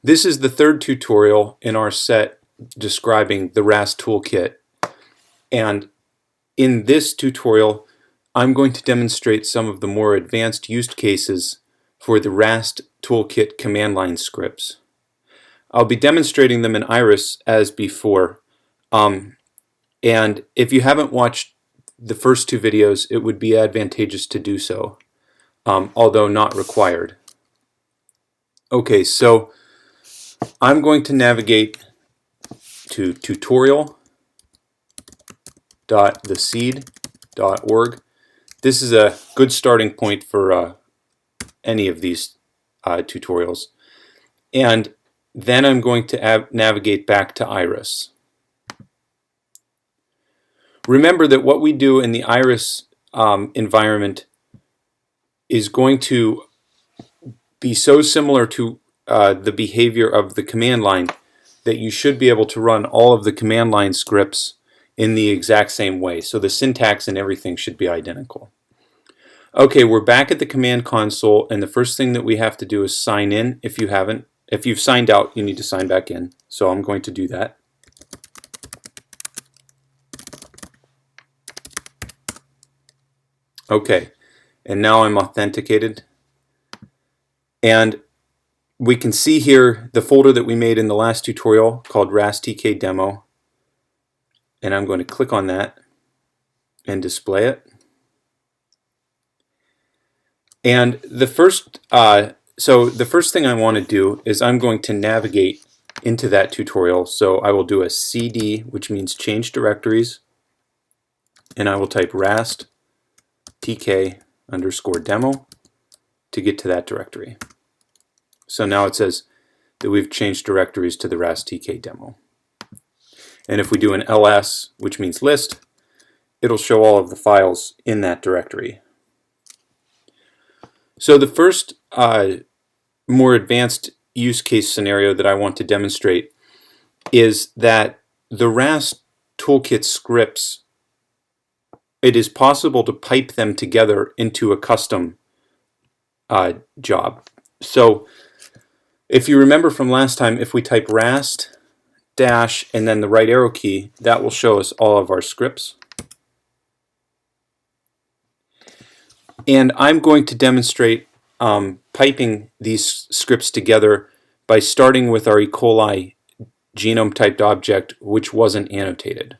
This is the third tutorial in our set describing the RAST toolkit, and in this tutorial I'm going to demonstrate some of the more advanced use cases for the RAST toolkit command line scripts. I'll be demonstrating them in Iris as before, and if you haven't watched the first two videos, it would be advantageous to do so, although not required. Okay, so I'm going to navigate to tutorial.theseed.org. This is a good starting point for any of these tutorials. And then I'm going to navigate back to Iris. Remember that what we do in the Iris environment is going to be so similar to the behavior of the command line that you should be able to run all of the command line scripts in the exact same way. So the syntax and everything should be identical. Okay, we're back at the command console, and the first thing that we have to do is sign in. If you haven't, if you've signed out, you need to sign back in. So I'm going to do that. Okay, and now I'm authenticated. And we can see here the folder that we made in the last tutorial called RASTtk demo. And I'm going to click on that and display it. And the first thing I want to do is I'm going to navigate into that tutorial. So I will do a cd, which means change directories, and I will type RASTtk_demo to get to that directory. So now it says that we've changed directories to the RASTtk demo. And if we do an ls, which means list, it'll show all of the files in that directory. So the first more advanced use case scenario that I want to demonstrate is that the RAST toolkit scripts, it is possible to pipe them together into a custom job. So if you remember from last time, if we type RAST dash and then the right arrow key, that will show us all of our scripts. And I'm going to demonstrate piping these scripts together by starting with our coli genome typed object, which wasn't annotated.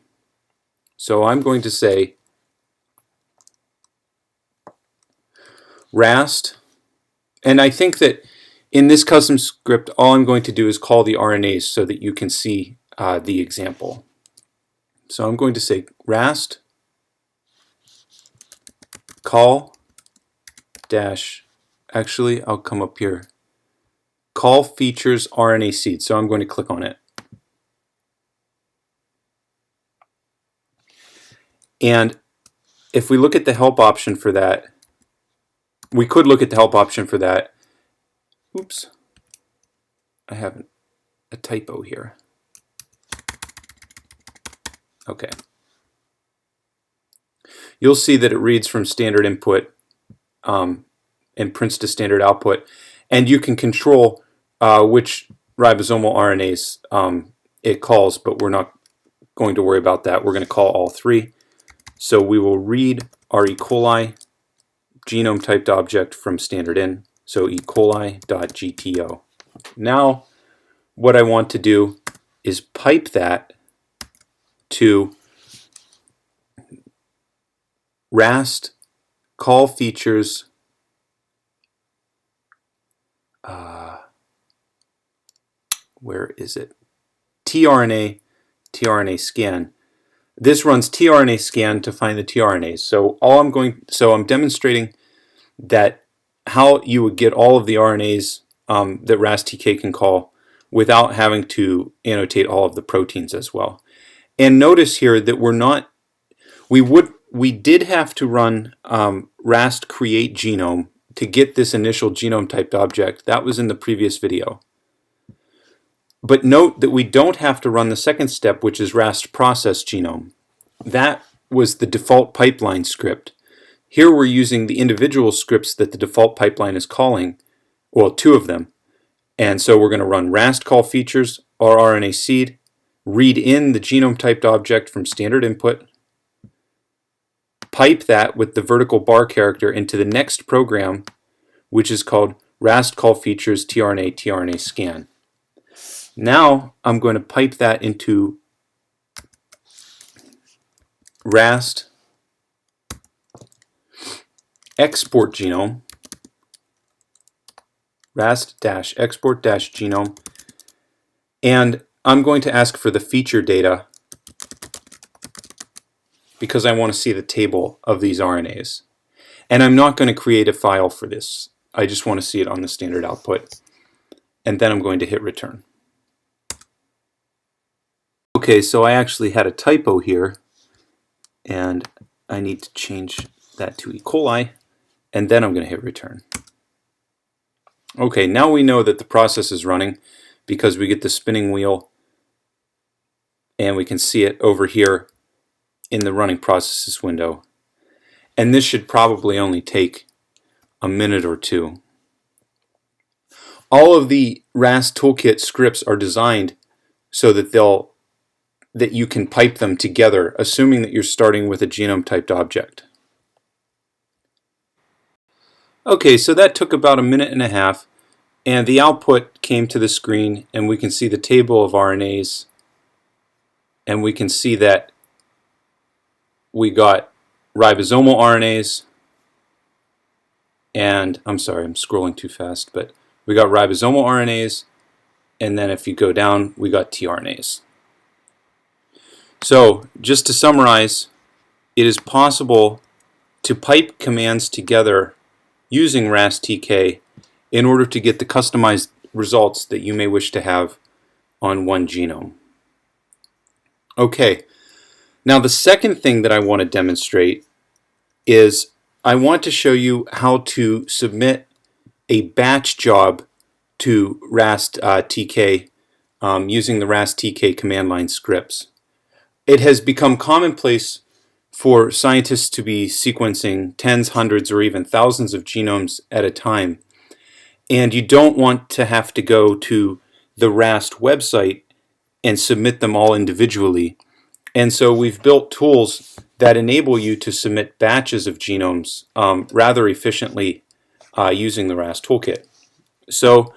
So I'm going to say RAST, and I think that in this custom script all I'm going to do is call the RNAs so that you can see the example. So I'm going to say RAST call dash, actually I'll come up here, call features RNA seed. So I'm going to click on it. And if we look at the help option for that, we could look at the help option for that. Oops, I have a typo here. Okay. You'll see that it reads from standard input and prints to standard output, and you can control which ribosomal RNAs it calls, but we're not going to worry about that. We're going to call all three. So we will read our E. coli genome typed object from standard in, so E. coli.gto. Now what I want to do is pipe that to RAST call features where is it? tRNA scan. This runs tRNA scan to find the tRNAs. So I'm demonstrating that how you would get all of the RNAs that RASTtk can call without having to annotate all of the proteins as well. And notice here that we did have to run RAST create genome to get this initial genome typed object. That was in the previous video. But note that we don't have to run the second step, which is RAST process genome. That was the default pipeline script. Here we're using the individual scripts that the default pipeline is calling, well, two of them, And so we're going to run RAST call features rRNA seed, read in the genome typed object from standard input, pipe that with the vertical bar character into the next program, which is called RAST call features tRNA tRNA scan. Now I'm going to pipe that into RAST export genome, RAST-export genome, and I'm going to ask for the feature data because I want to see the table of these RNAs. And I'm not going to create a file for this. I just want to see it on the standard output. And then I'm going to hit return. Okay, so I actually had a typo here, and I need to change that to E. coli, and then I'm going to hit return. Okay, now we know that the process is running because we get the spinning wheel and we can see it over here in the running processes window. And this should probably only take a minute or two. All of the RAST toolkit scripts are designed so that you can pipe them together, assuming that you're starting with a genome typed object. Okay, so that took about a minute and a half, and the output came to the screen, and we can see the table of RNAs, and we can see that we got ribosomal RNAs, and I'm sorry, I'm scrolling too fast, but we got ribosomal RNAs, and then if you go down, we got tRNAs. So, just to summarize, it is possible to pipe commands together using RASTtk in order to get the customized results that you may wish to have on one genome. Okay, now the second thing that I want to demonstrate is I want to show you how to submit a batch job to RASTtk using the RASTtk command line scripts. It has become commonplace for scientists to be sequencing tens, hundreds, or even thousands of genomes at a time. And you don't want to have to go to the RAST website and submit them all individually. And so we've built tools that enable you to submit batches of genomes rather efficiently using the RAST toolkit. So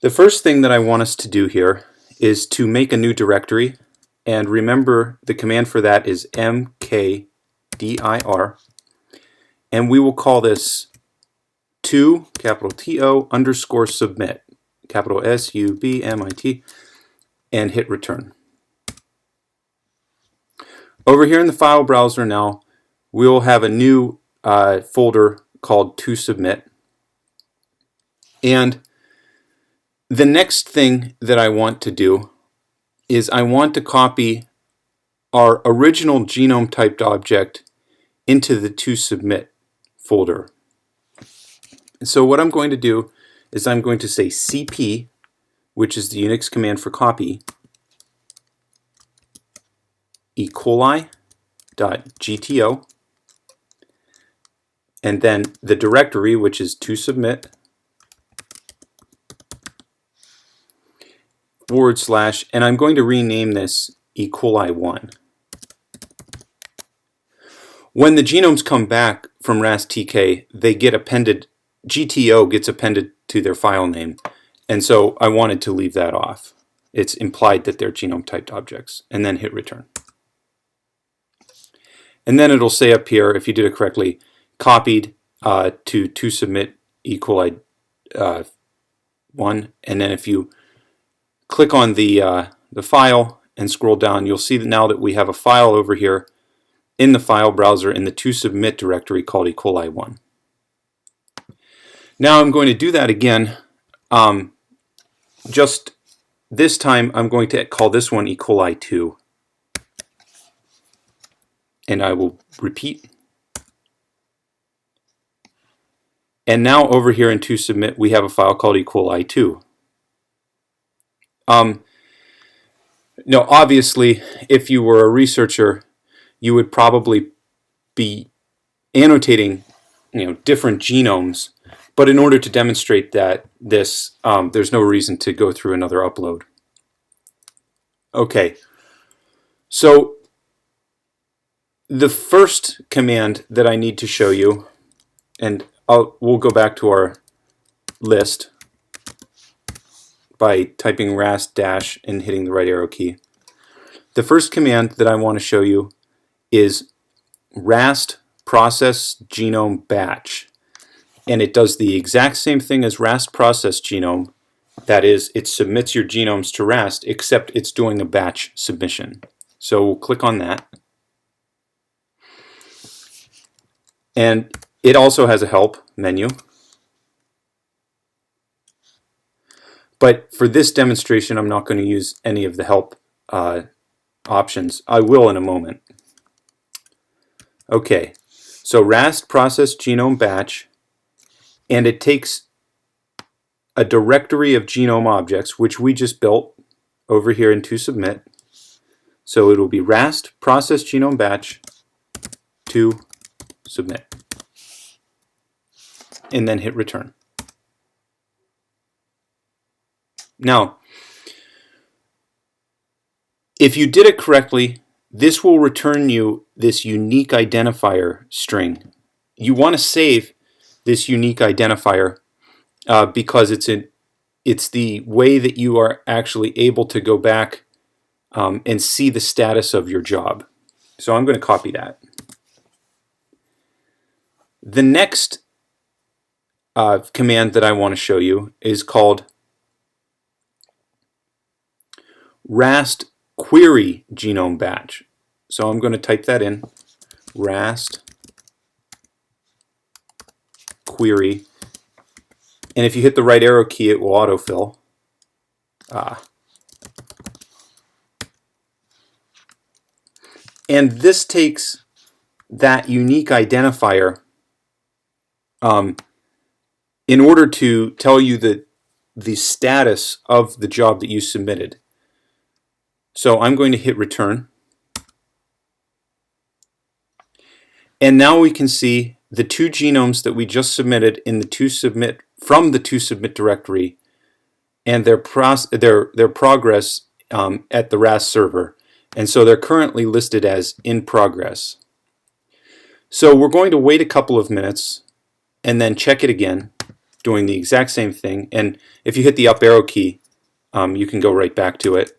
the first thing that I want us to do here is to make a new directory. And remember, the command for that is mkdir. And we will call this to, capital T-O, underscore submit, capital S-U-B-M-I-T, and hit return. Over here in the file browser now, we will have a new folder called to submit. And the next thing that I want to do is I want to copy our original genome typed object into the to submit folder. And so what I'm going to do is I'm going to say cp, which is the Unix command for copy, E. coli.gto, and then the directory, which is to submit, / and I'm going to rename this E. coli 1. When the genomes come back from RASTtk, they get appended, GTO gets appended to their file name, and so I wanted to leave that off. It's implied that they're genome typed objects, and then hit return. And then it'll say up here, if you did it correctly, copied to submit E. coli 1, and then if you click on the file and scroll down, you'll see that now that we have a file over here in the file browser in the to submit directory called E. coli 1. Now I'm going to do that again. Just this time I'm going to call this one E. coli 2. And I will repeat. And now over here in to submit we have a file called E. coli 2. Now obviously if you were a researcher you would probably be annotating different genomes, But in order to demonstrate that, there's no reason to go through another upload. Okay, so the first command that I need to show you, and we'll go back to our list by typing RAST dash and hitting the right arrow key. The first command that I want to show you is RAST process genome batch. And it does the exact same thing as RAST process genome. That is, it submits your genomes to RAST, except it's doing a batch submission. So we'll click on that. And it also has a help menu. But for this demonstration, I'm not going to use any of the help options. I will in a moment. Okay, so RAST process genome batch, and it takes a directory of genome objects, which we just built over here in to submit. So it will be RAST process genome batch to submit, and then hit return. Now, if you did it correctly, this will return you this unique identifier string. You want to save this unique identifier because it's the way that you are actually able to go back and see the status of your job. So I'm going to copy that. The next command that I want to show you is called RAST query genome batch. So I'm going to type that in, RAST query, and if you hit the right arrow key, it will autofill. And this takes that unique identifier in order to tell you the status of the job that you submitted. So I'm going to hit return. And now we can see the two genomes that we just submitted in the from the to submit directory and their progress at the RAST server. And so they're currently listed as in progress. So we're going to wait a couple of minutes and then check it again, doing the exact same thing. And if you hit the up arrow key, you can go right back to it.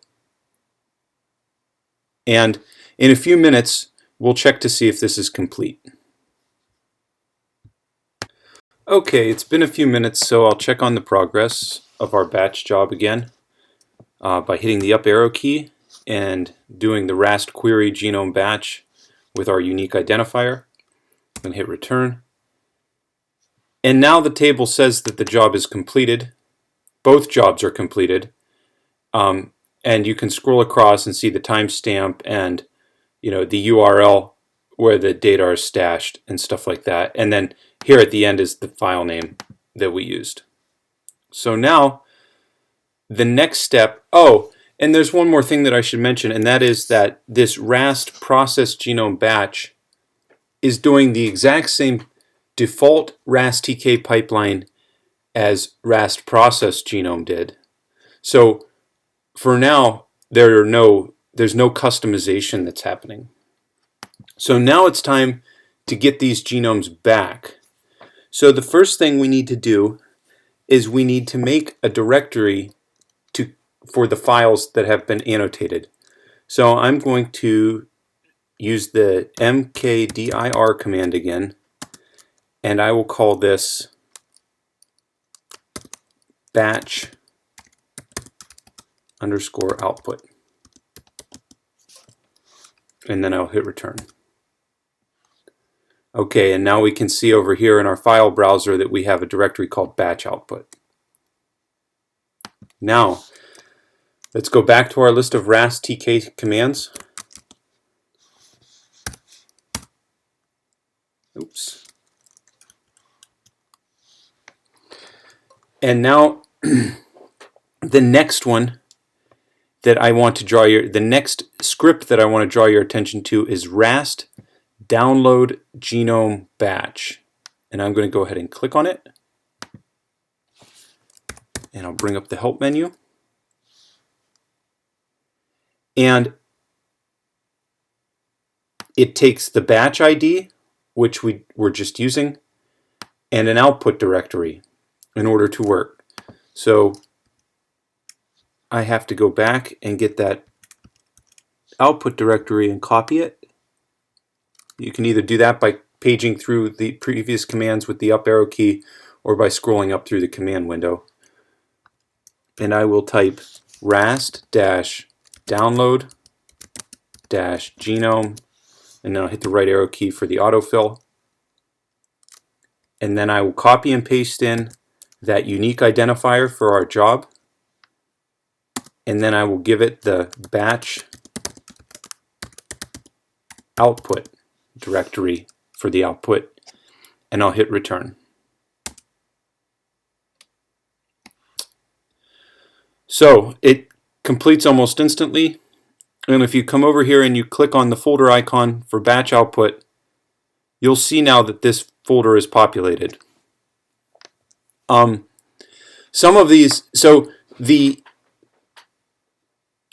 And in a few minutes, we'll check to see if this is complete. Okay, it's been a few minutes, so I'll check on the progress of our batch job again by hitting the up arrow key and doing the RAST query genome batch with our unique identifier. And hit return. And now the table says that the job is completed. Both jobs are completed. And you can scroll across and see the timestamp and the URL where the data are stashed and stuff like that. And then here at the end is the file name that we used. So now the next step, and there's one more thing that I should mention, and that is that this RAST process genome batch is doing the exact same default RASTtk pipeline as RAST process genome did. So for now, there's no customization that's happening. So now it's time to get these genomes back. So the first thing we need to do is we need to make a directory for the files that have been annotated. So I'm going to use the mkdir command again, and I will call this batch underscore output. And then I'll hit return. Okay, and now we can see over here in our file browser that we have a directory called batch output. Now, let's go back to our list of RASTtk commands. Oops. And now the next one that I want to draw the next script that I want to draw your attention to is RAST download genome batch. And I'm going to go ahead and click on it. And I'll bring up the help menu. And it takes the batch ID, which we were just using, and an output directory in order to work. So I have to go back and get that output directory and copy it. You can either do that by paging through the previous commands with the up arrow key or by scrolling up through the command window. And I will type RAST-download-genome, and then I'll hit the right arrow key for the autofill. And then I will copy and paste in that unique identifier for our job. And then I will give it the batch output directory for the output, and I'll hit return. So it completes almost instantly, and if you come over here and you click on the folder icon for batch output, you'll see now that this folder is populated. Some of these, so the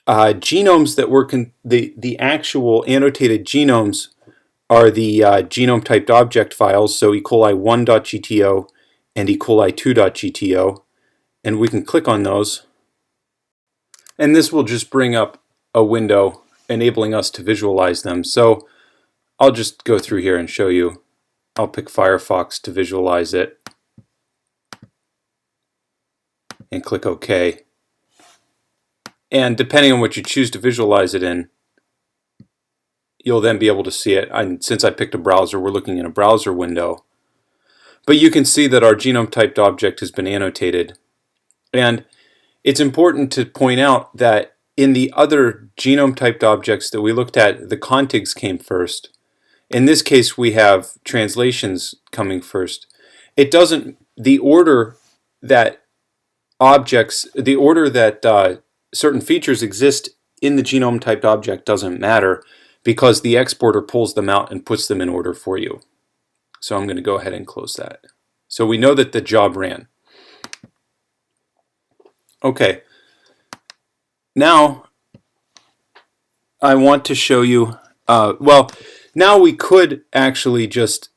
genomes that work in the actual annotated genomes are the genome typed object files, so E. coli 1.gto and E. coli 2.gto, and we can click on those. And this will just bring up a window enabling us to visualize them. So I'll just go through here and show you. I'll pick Firefox to visualize it and click OK. And depending on what you choose to visualize it in, you'll then be able to see it. Since I picked a browser, we're looking in a browser window. But you can see that our genome typed object has been annotated. And it's important to point out that in the other genome typed objects that we looked at, the contigs came first. In this case, we have translations coming first. It doesn't, the order that certain features exist in the genome typed object doesn't matter, because the exporter pulls them out and puts them in order for you. So I'm going to go ahead and close that. So we know that the job ran. Okay. Now I want to show you, well, now we could actually just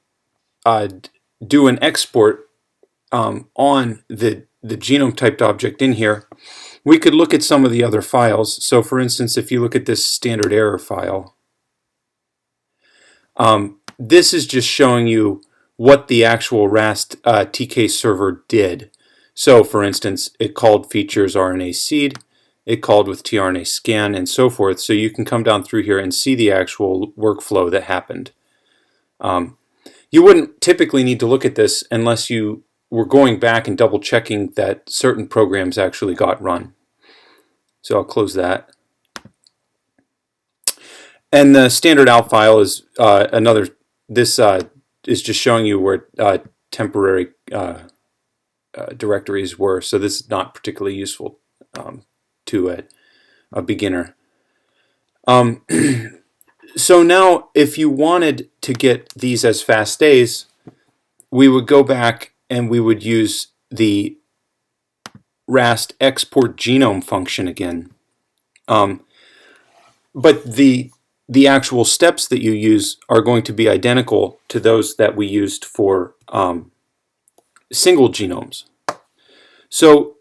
do an export on the genome typed object in here. We could look at some of the other files. So for instance, if you look at this standard error file, this is just showing you what the actual RASTtk server did. So for instance, it called features RNA seed, it called with tRNA scan, and so forth. So you can come down through here and see the actual workflow that happened. You wouldn't typically need to look at this unless you were going back and double checking that certain programs actually got run. So I'll close that. And the standard out file is this is just showing you where temporary directories were. So this is not particularly useful to a beginner. So now if you wanted to get these as FASTs, we would go back and we would use the RAST export genome function again. But the actual steps that you use are going to be identical to those that we used for single genomes. So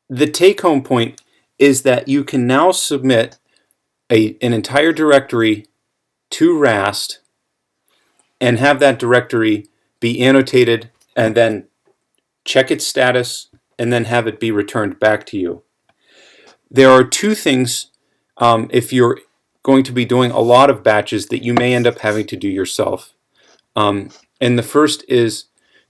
the take-home point is that you can now submit an entire directory to RAST and have that directory be annotated and then check its status and then have it be returned back to you. There are two things if you're going to be doing a lot of batches that you may end up having to do yourself. And the first is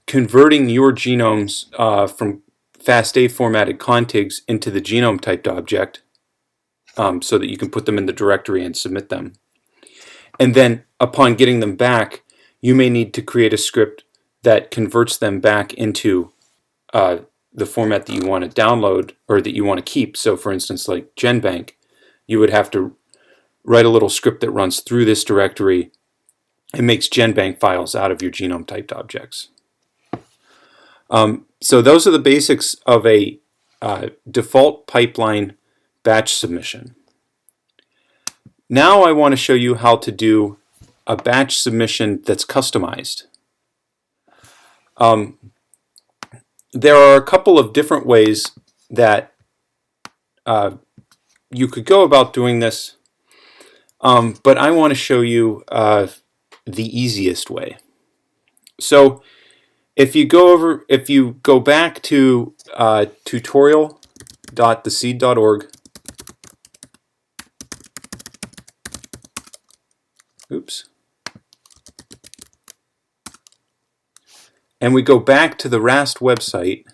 converting your genomes from FASTA formatted contigs into the genome typed object so that you can put them in the directory and submit them. And then upon getting them back, you may need to create a script that converts them back into the format that you want to download or that you want to keep. So for instance, like GenBank, you would have to write a little script that runs through this directory and makes GenBank files out of your genome typed objects. So those are the basics of a default pipeline batch submission. Now I want to show you how to do a batch submission that's customized. There are a couple of different ways that you could go about doing this, but I want to show you the easiest way. So if you go back to tutorial.theseed.org, oops, and we go back to the RAST website,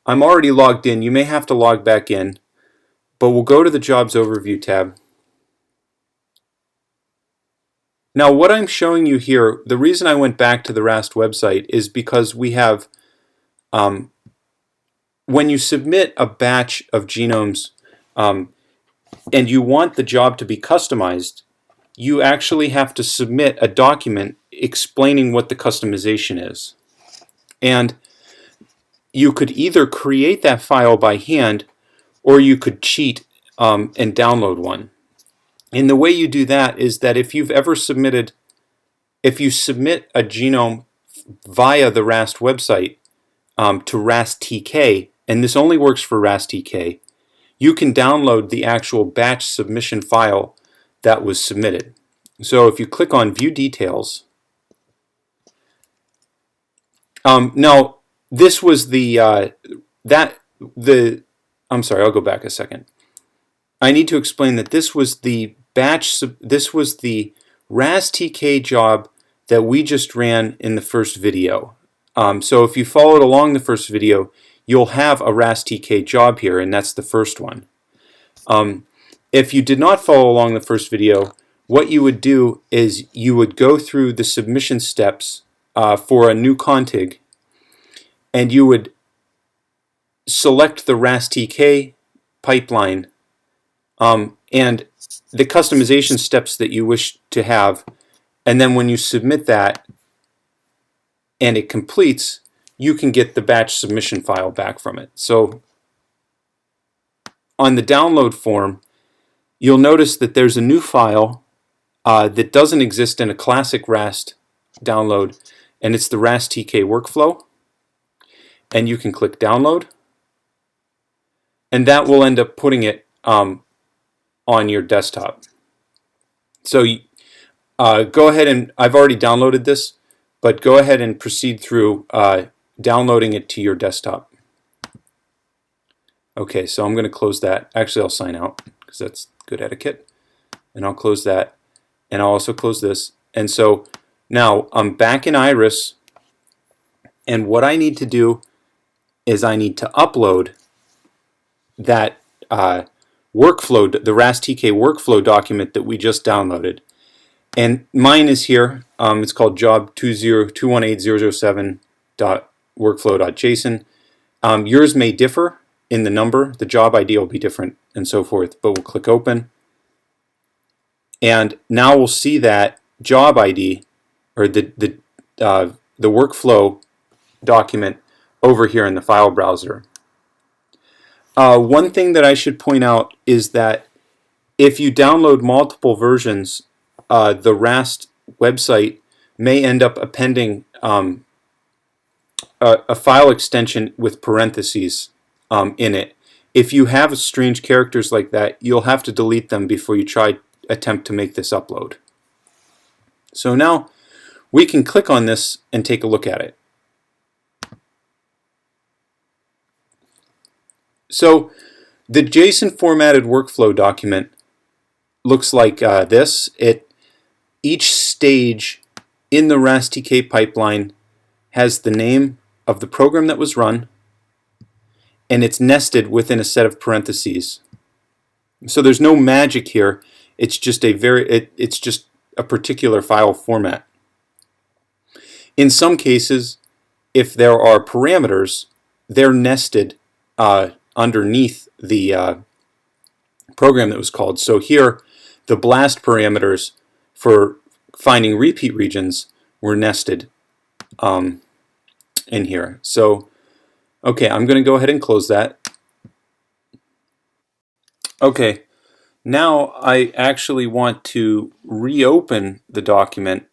I'm already logged in. You may have to log back in, but we'll go to the Jobs Overview tab. Now what I'm showing you here, the reason I went back to the RAST website is because we have, when you submit a batch of genomes and you want the job to be customized, you actually have to submit a document explaining what the customization is. And you could either create that file by hand or you could cheat and download one. And the way you do that is that if you submit a genome via the RAST website to RASTtk, and this only works for RASTtk, you can download the actual batch submission file that was submitted. So if you click on View Details, now this was I'm sorry, I'll go back a second. I need to explain that this was the RASTtk job that we just ran in the first video. So if you followed along the first video, you'll have a RASTtk job here, and that's the first one. If you did not follow along the first video, what you would do is you would go through the submission steps for a new config, and you would select the RASTtk pipeline and the customization steps that you wish to have, and then when you submit that and it completes, you can get the batch submission file back from it. So on the download form, you'll notice that there's a new file that doesn't exist in a classic RAST download, and it's the RASTtk workflow. And you can click download, and that will end up putting it on your desktop. So go ahead and, I've already downloaded this, but go ahead and proceed through downloading it to your desktop. Okay, so I'm going to close that. Actually, I'll sign out because that's good etiquette. And I'll close that, and I'll also close this. And so now I'm back in Iris, and what I need to do is I need to upload that workflow, the RASTtk workflow document that we just downloaded. And mine is here. It's called job 2018007.workflow.json. Yours may differ in the number. The job ID will be different and so forth, but we'll click open. And now we'll see that job ID, or the workflow document, over here in the file browser. One thing that I should point out is that if you download multiple versions, the RAST website may end up appending a file extension with parentheses in it. If you have strange characters like that, you'll have to delete them before you attempt to make this upload. So now we can click on this and take a look at it. So the JSON formatted workflow document looks like this. Each stage in the RASTtk pipeline has the name of the program that was run, and it's nested within a set of parentheses. So there's no magic here. It's just it's just a particular file format. In some cases, if there are parameters, they're nested underneath the program that was called. So here, the BLAST parameters for finding repeat regions were nested in here. So, okay, I'm going to go ahead and close that. Okay, now I actually want to reopen the document,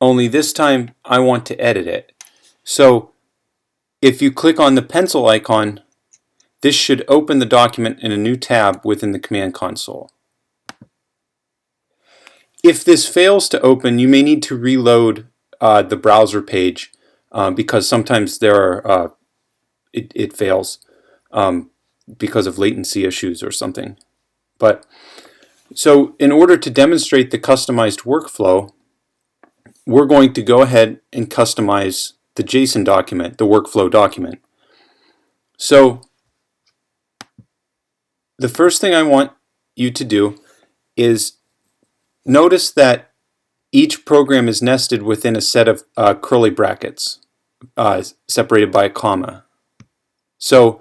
only this time I want to edit it. So if you click on the pencil icon, this should open the document in a new tab within the command console. If this fails to open, you may need to reload the browser page because sometimes it fails because of latency issues or something. But so in order to demonstrate the customized workflow, we're going to go ahead and customize the JSON document, the workflow document. So the first thing I want you to do is notice that each program is nested within a set of curly brackets separated by a comma. So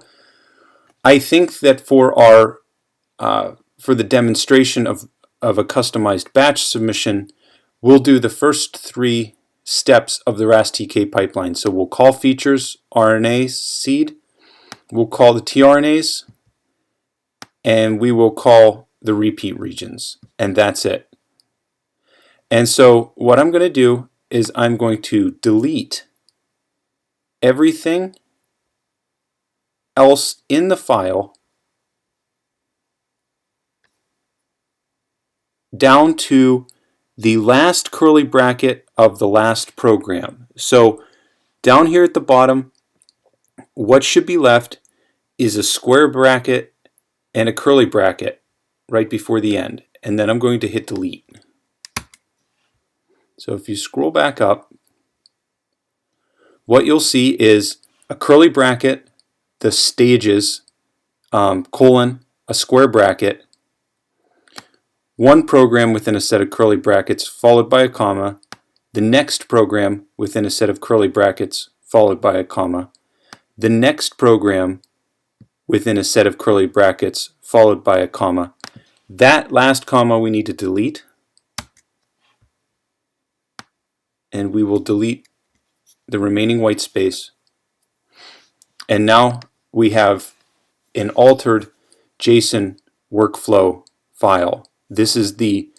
I think that for the demonstration of a customized batch submission, we'll do the first 3 steps of the RASTtk pipeline. So we'll call features RNA seed, we'll call the tRNAs, and we will call the repeat regions, and that's it. And so what I'm going to do is I'm going to delete everything else in the file down to the last curly bracket of the last program. So down here at the bottom, what should be left is a square bracket and a curly bracket right before the end. And then I'm going to hit delete. So if you scroll back up, what you'll see is a curly bracket, the stages, colon, a square bracket, one program within a set of curly brackets followed by a comma, the next program within a set of curly brackets followed by a comma, the next program within a set of curly brackets followed by a comma. That last comma we need to delete, and we will delete the remaining white space. And now we have an altered JSON workflow file. This is the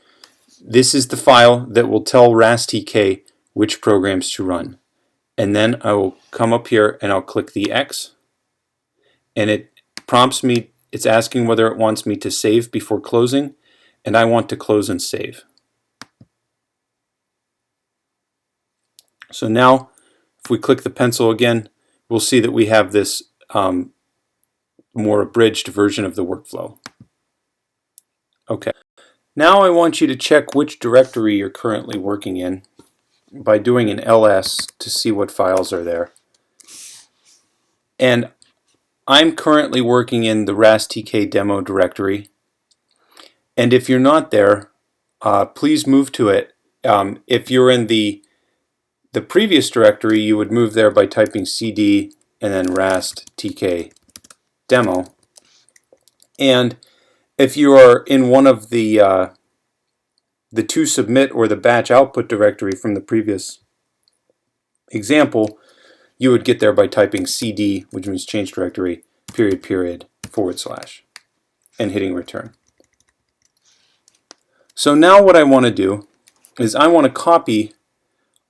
file that will tell RASTtk which programs to run. And then I will come up here and I'll click the X, and it prompts me, it's asking whether it wants me to save before closing, and I want to close and save. So now if we click the pencil again, we'll see that we have this more abridged version of the workflow. Okay. Now I want you to check which directory you're currently working in by doing an ls to see what files are there. And I'm currently working in the RASTtk demo directory. And if you're not there, please move to it. If you're in the previous directory, you would move there by typing cd and then RASTtk demo. And if you are in one of the to submit or the batch output directory from the previous example, you would get there by typing cd, which means change directory, // and hitting return. So now what I want to do is I want to copy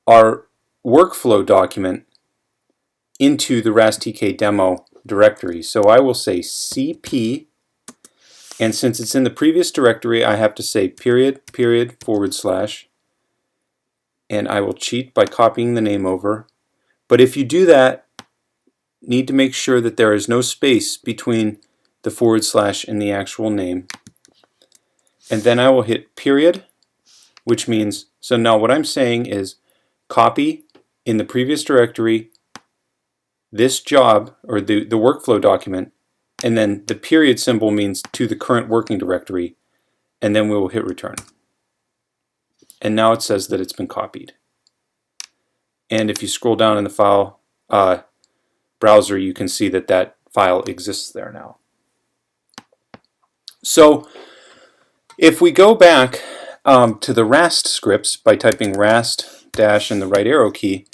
our workflow document into the RASTtk demo directory. So I will say cp, and since it's in the previous directory, I have to say // and I will cheat by copying the name over. But if you do that, need to make sure that there is no space between the / and the actual name. And then I will hit period, which means, so now what I'm saying is copy in the previous directory this job, or the workflow document, and then the period symbol means to the current working directory, and then we will hit return. And now it says that it's been copied. And if you scroll down in the file browser, you can see that that file exists there now. So if we go back to the RAST scripts by typing RAST dash and the right arrow key,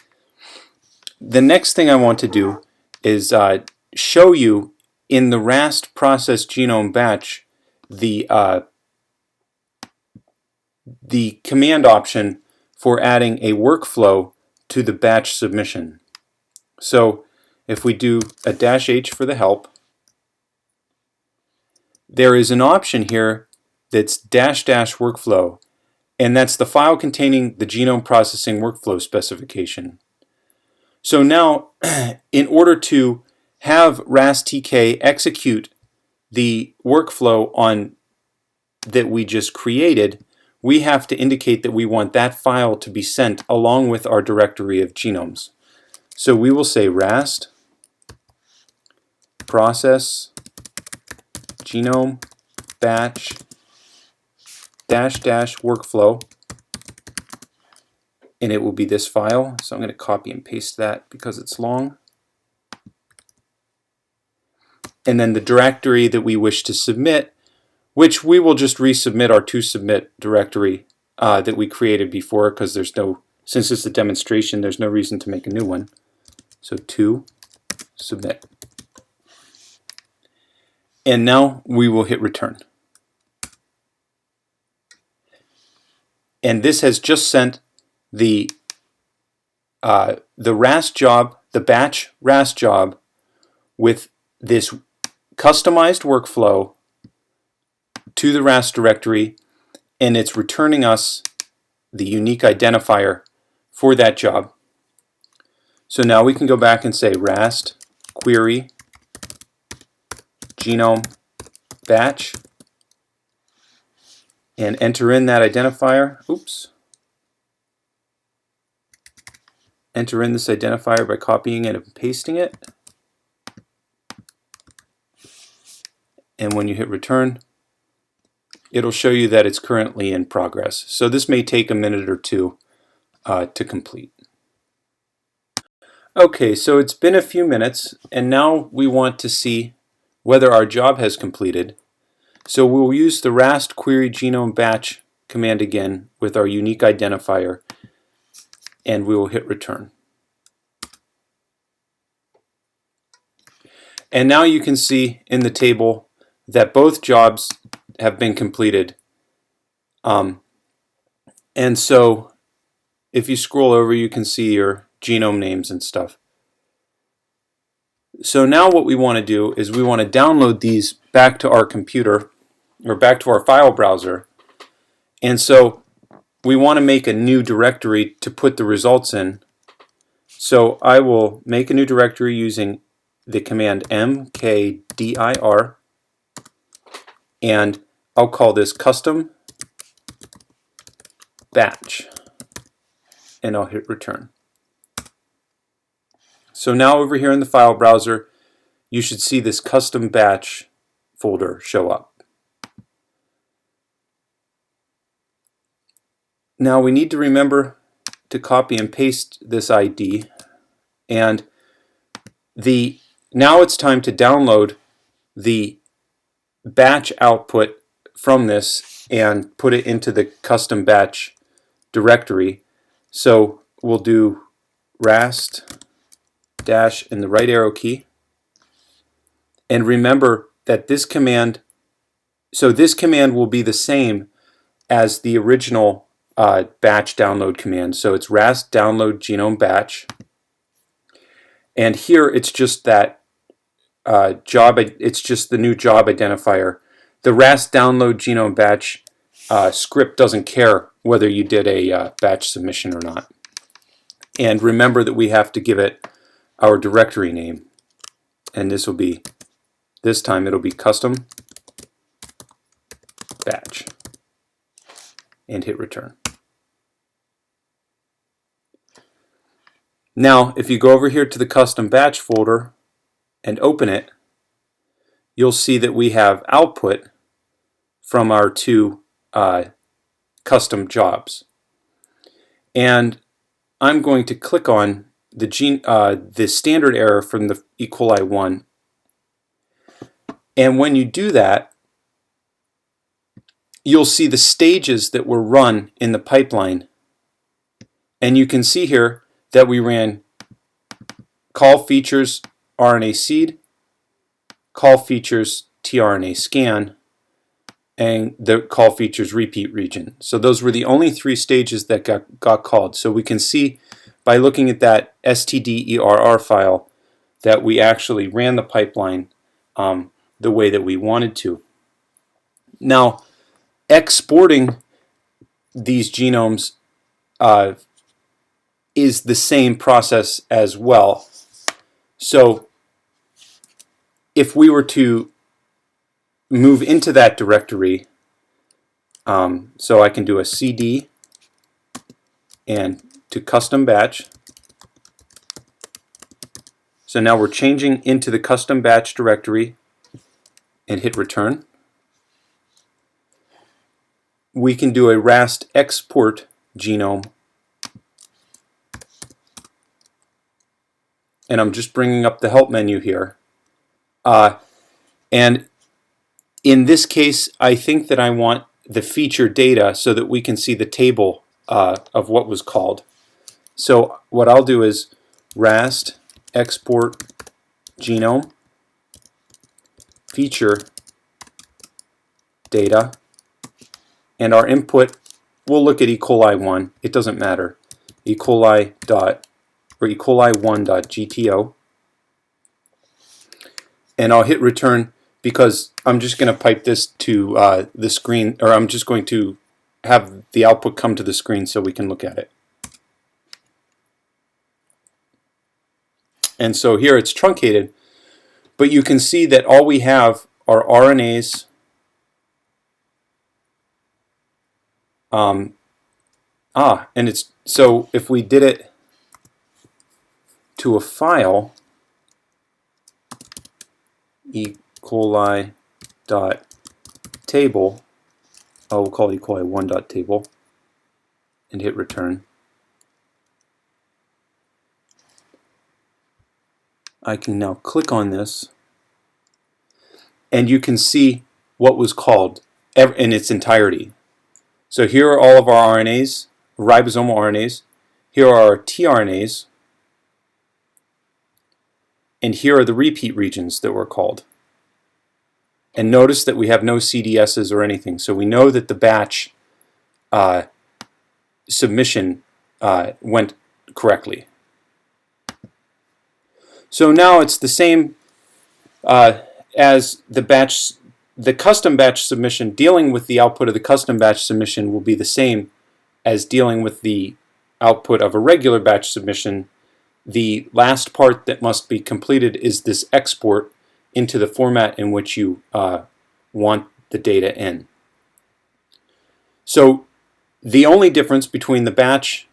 the next thing I want to do is show you in the RAST process genome batch the command option for adding a workflow to the batch submission. So if we do a -h for the help, there is an option here that's -- workflow, and that's the file containing the genome processing workflow specification. So now, in order to have RASTtk execute the workflow that we just created, we have to indicate that we want that file to be sent along with our directory of genomes. So we will say RAST process genome batch -- workflow, and it will be this file. So I'm going to copy and paste that because it's long. And then the directory that we wish to submit, which we will just resubmit our toSubmit directory that we created before, because since it's a demonstration, there's no reason to make a new one. So toSubmit. And now we will hit return. And this has just sent the RAST job, the batch RAST job, with this customized workflow to the RAST directory, and it's returning us the unique identifier for that job. So now we can go back and say RAST query genome batch and enter in that identifier. Enter in this identifier by copying it and pasting it. And when you hit return, it'll show you that it's currently in progress. So this may take a minute or two to complete. Okay, so it's been a few minutes, and now we want to see whether our job has completed. So we'll use the RAST query genome batch command again with our unique identifier, and we will hit return. And now you can see in the table that both jobs have been completed. And so if you scroll over, you can see your genome names and stuff. So now what we want to do is we want to download these back to our computer, or back to our file browser. And so we want to make a new directory to put the results in. So I will make a new directory using the command mkdir, and I'll call this custom batch, and I'll hit return. So now over here in the file browser, you should see this custom batch folder show up. Now we need to remember to copy and paste this ID, and now it's time to download the batch output from this and put it into the custom batch directory. So we'll do RAST dash and the right arrow key, and remember that this command will be the same as the original batch download command. So it's RAST download genome batch, and here it's just that it's just the new job identifier. The RAST download genome batch script doesn't care whether you did a batch submission or not. And remember that we have to give it our directory name, and this time it'll be custom batch, and hit return. Now if you go over here to the custom batch folder and open it, you'll see that we have output from our two custom jobs. And I'm going to click on the standard error from the E. coli 1. And when you do that, you'll see the stages that were run in the pipeline. And you can see here that we ran call features RNA seed, call features tRNA scan, and the call features repeat region. So those were the only 3 stages that got called. So we can see by looking at that stderr file that we actually ran the pipeline the way that we wanted to. Now, exporting these genomes is the same process as well. So if we were to move into that directory, so I can do a cd and to custom batch. So now we're changing into the custom batch directory and hit return. We can do a RAST export genome, and I'm just bringing up the help menu here. And in this case, I think that I want the feature data so that we can see the table of what was called. So what I'll do is RAST export genome feature data, and our input, we'll look at E. coli 1. It doesn't matter. E. coli E. coli 1.gto, and I'll hit return because I'm just going to pipe this to the screen, or I'm just going to have the output come to the screen so we can look at it. And so here it's truncated, but you can see that all we have are RNAs, and it's, so if we did it to a file, E. coli dot table, we'll call E. coli 1 dot table, and hit return. I can now click on this, and you can see what was called in its entirety. So here are all of our RNAs, ribosomal RNAs. Here are our tRNAs, and here are the repeat regions that were called. And notice that we have no CDSs or anything, so we know that the batch submission went correctly. So now it's the same as the custom batch submission. Dealing with the output of the custom batch submission will be the same as dealing with the output of a regular batch submission. The last part that must be completed is this export into the format in which you want the data in. So the only difference between the batch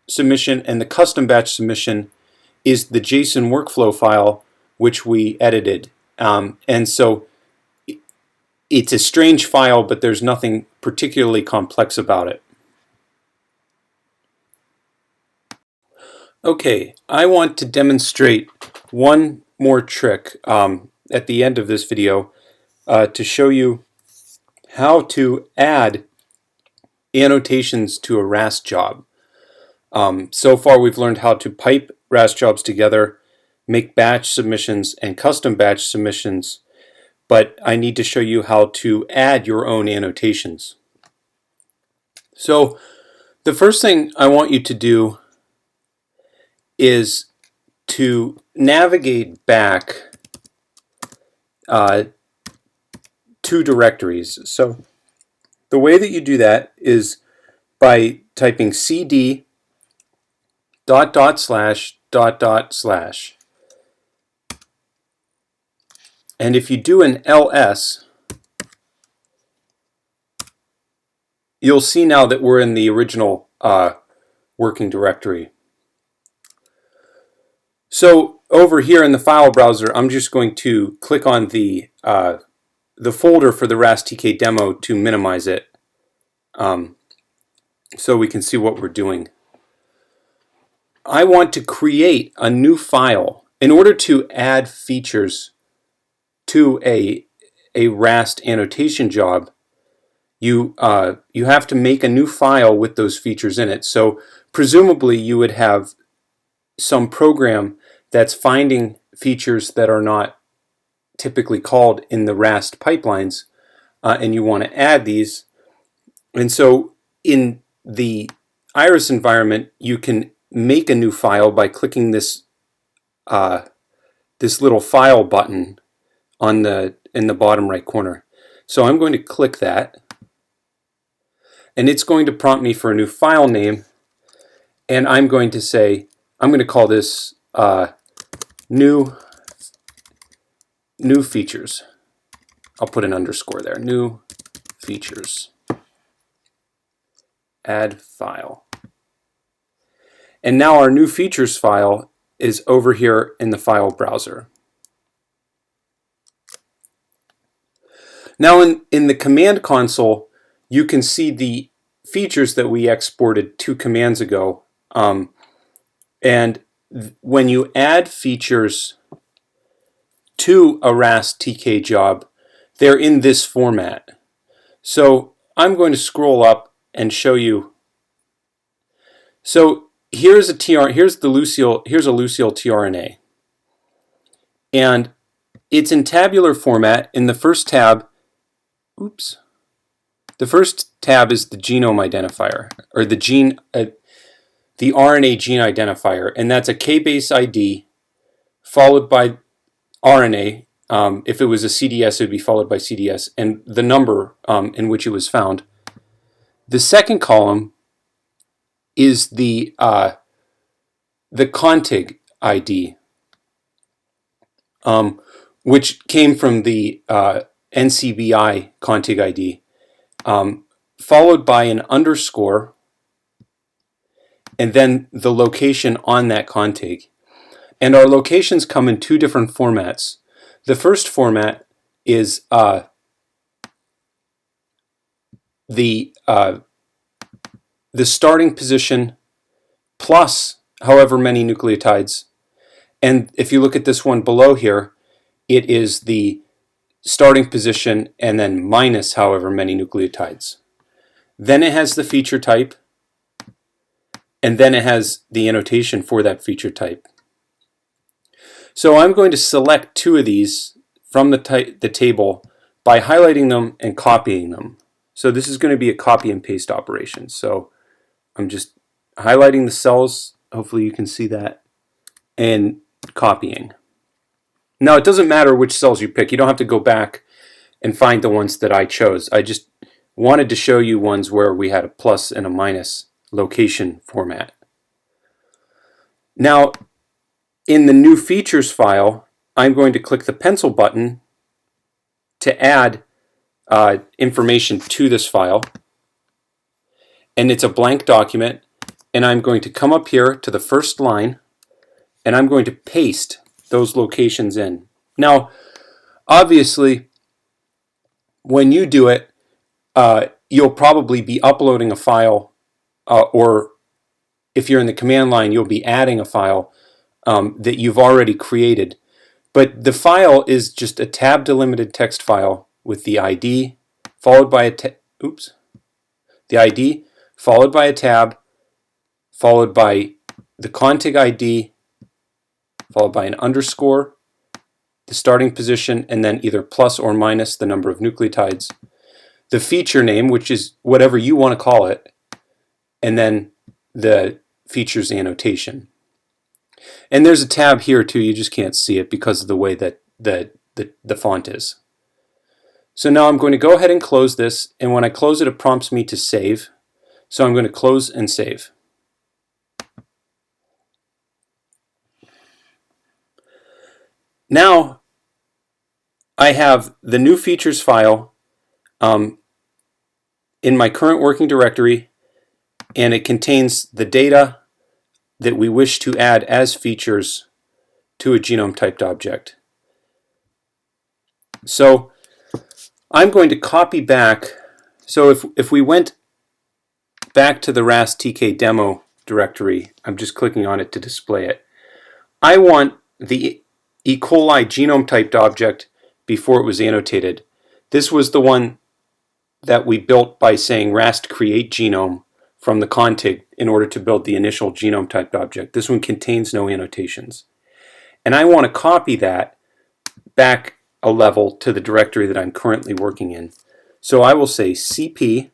submission and the custom batch submission is the JSON workflow file which we edited. And so it's a strange file, but there's nothing particularly complex about it. Okay, I want to demonstrate one more trick at the end of this video to show you how to add annotations to a RAST job. So far we've learned how to pipe RAST jobs together, make batch submissions and custom batch submissions, but I need to show you how to add your own annotations. So the first thing I want you to do is to navigate back to directories. So the way that you do that is by typing cd .. And if you do an ls, you'll see now that we're in the original working directory. So over here in the file browser, I'm just going to click on the folder for the RASTtk demo to minimize it so we can see what we're doing. I want to create a new file in order to add features to a RAST annotation job. you have to make a new file with those features in it. So presumably you would have some program that's finding features that are not typically called in the RAST pipelines, and you want to add these. And so in the Iris environment, you can make a new file by clicking this this little file button in the bottom right corner. So I'm going to click that, and it's going to prompt me for a new file name, and I'm going to say, I'm going to call this new features. I'll put an underscore there. New features. Add file. And now our new features file is over here in the file browser. Now in the command console, you can see the features that we exported 2 commands ago. And when you add features to a RASTtk job, they're in this format. So I'm going to scroll up and show you. So here's a Lucille tRNA, and it's in tabular format. In the first tab, the first tab is the genome identifier, or the RNA gene identifier, and that's a K-base ID followed by RNA. If it was a CDS, it would be followed by CDS, and the number in which it was found. The second column is the contig ID, which came from the NCBI contig ID, followed by an underscore, and then the location on that contig. And our locations come in 2 different formats. The first format is the starting position plus however many nucleotides. And if you look at this one below here, it is the starting position and then minus however many nucleotides. Then it has the feature type, and then it has the annotation for that feature type. So I'm going to select 2 of these from the table by highlighting them and copying them. So this is going to be a copy and paste operation. So I'm just highlighting the cells, hopefully you can see that, and copying. Now it doesn't matter which cells you pick. You don't have to go back and find the ones that I chose. I just wanted to show you ones where we had a plus and a minus location format. Now in the new features file, I'm going to click the pencil button to add information to this file. And it's a blank document, and I'm going to come up here to the first line, and I'm going to paste those locations in. Now, obviously, when you do it, you'll probably be uploading a file, or if you're in the command line, you'll be adding a file that you've already created. But the file is just a tab delimited text file with the ID followed by the ID followed by a tab, followed by the contig ID, followed by an underscore, the starting position, and then either plus or minus the number of nucleotides, the feature name, which is whatever you want to call it, and then the features annotation. And there's a tab here too, you just can't see it because of the way that the font is. So now I'm going to go ahead and close this, and when I close it, it prompts me to save. So I'm going to close and save. Now I have the new features file in my current working directory, and it contains the data that we wish to add as features to a genome typed object. So I'm going to copy back. So if we went back to the RASTtk demo directory, I'm just clicking on it to display it. I want the E. coli genome typed object before it was annotated. This was the one that we built by saying RAST create genome from the config in order to build the initial genome typed object. This one contains no annotations. And I want to copy that back a level to the directory that I'm currently working in. So I will say cp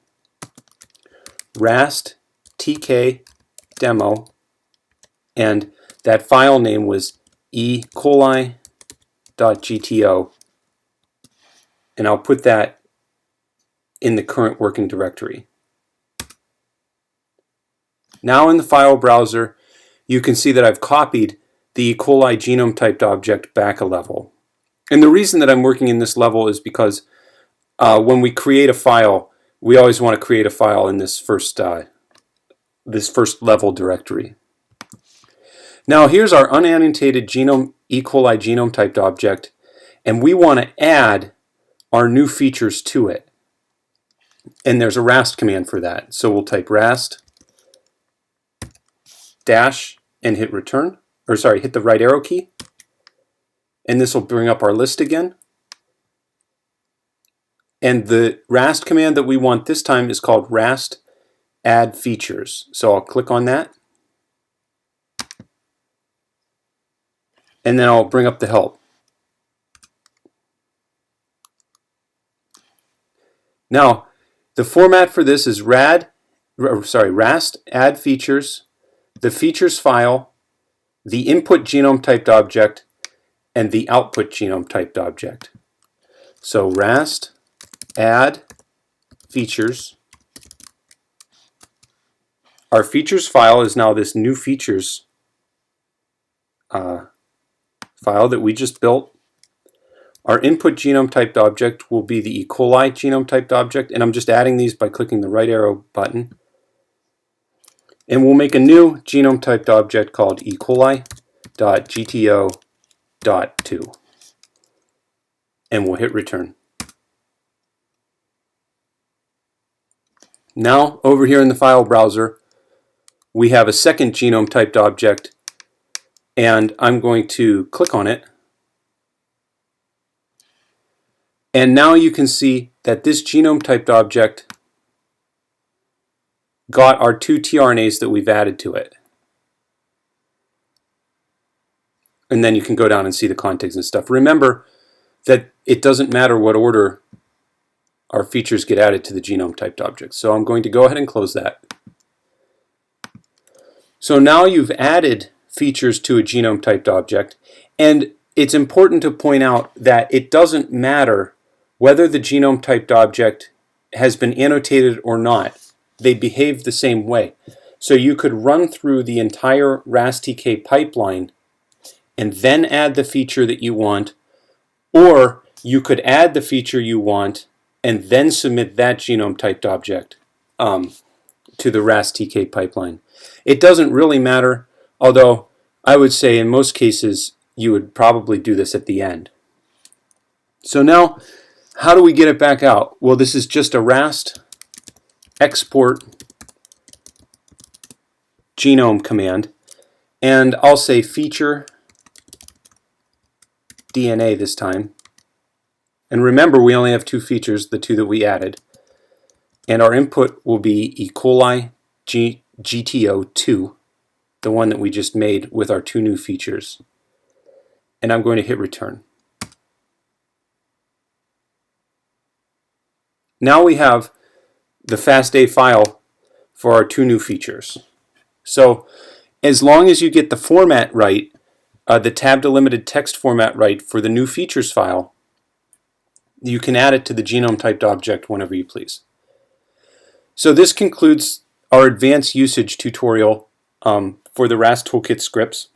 RASTtk demo, and that file name was coli.gto, and I'll put that in the current working directory. Now in the file browser, you can see that I've copied the E. coli genome typed object back a level. And the reason that I'm working in this level is because when we create a file, we always want to create a file in this first level directory. Now here's our unannotated genome E. coli genome typed object, and we want to add our new features to it. And there's a RAST command for that. So we'll type RAST dash and hit return, or sorry, hit the right arrow key, and this will bring up our list again. And the RAST command that we want this time is called RAST add features. So I'll click on that, and then I'll bring up the help. Now the format for this is RAST add features, the features file, the input genome typed object, and the output genome typed object. So RAST add features. Our features file is now this new features file that we just built. Our input genome typed object will be the E. coli genome typed object, and I'm just adding these by clicking the right arrow button. And we'll make a new genome typed object called E. coli.gto.2, and we'll hit return. Now over here in the file browser, we have a second genome typed object, and I'm going to click on it. And now you can see that this genome typed object got our 2 tRNAs that we've added to it. And then you can go down and see the contigs and stuff. Remember that it doesn't matter what order our features get added to the genome typed object. So I'm going to go ahead and close that. So now you've added features to a genome typed object, and it's important to point out that it doesn't matter whether the genome typed object has been annotated or not. They behave the same way. So you could run through the entire RASTtk pipeline and then add the feature that you want, or you could add the feature you want and then submit that genome typed object to the RASTtk pipeline. It doesn't really matter, although I would say in most cases you would probably do this at the end. So now, how do we get it back out? Well, this is just a RAST export genome command, and I'll say feature DNA this time. And remember, we only have 2 features, the 2 that we added, and our input will be E. coli GTO2, the one that we just made with our 2 new features. And I'm going to hit return. Now we have the FASTA file for our 2 new features. So as long as you get the format right, the tab delimited text format right for the new features file, you can add it to the genome typed object whenever you please. So this concludes our advanced usage tutorial for the RAST toolkit scripts.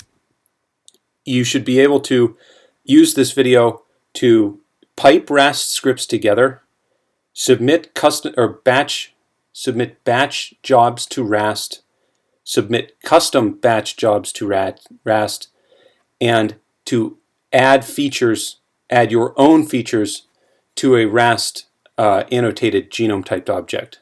You should be able to use this video to pipe RAST scripts together, submit batch jobs to RAST, submit custom batch jobs to RAST, and to add your own features to a RAST annotated genome typed object.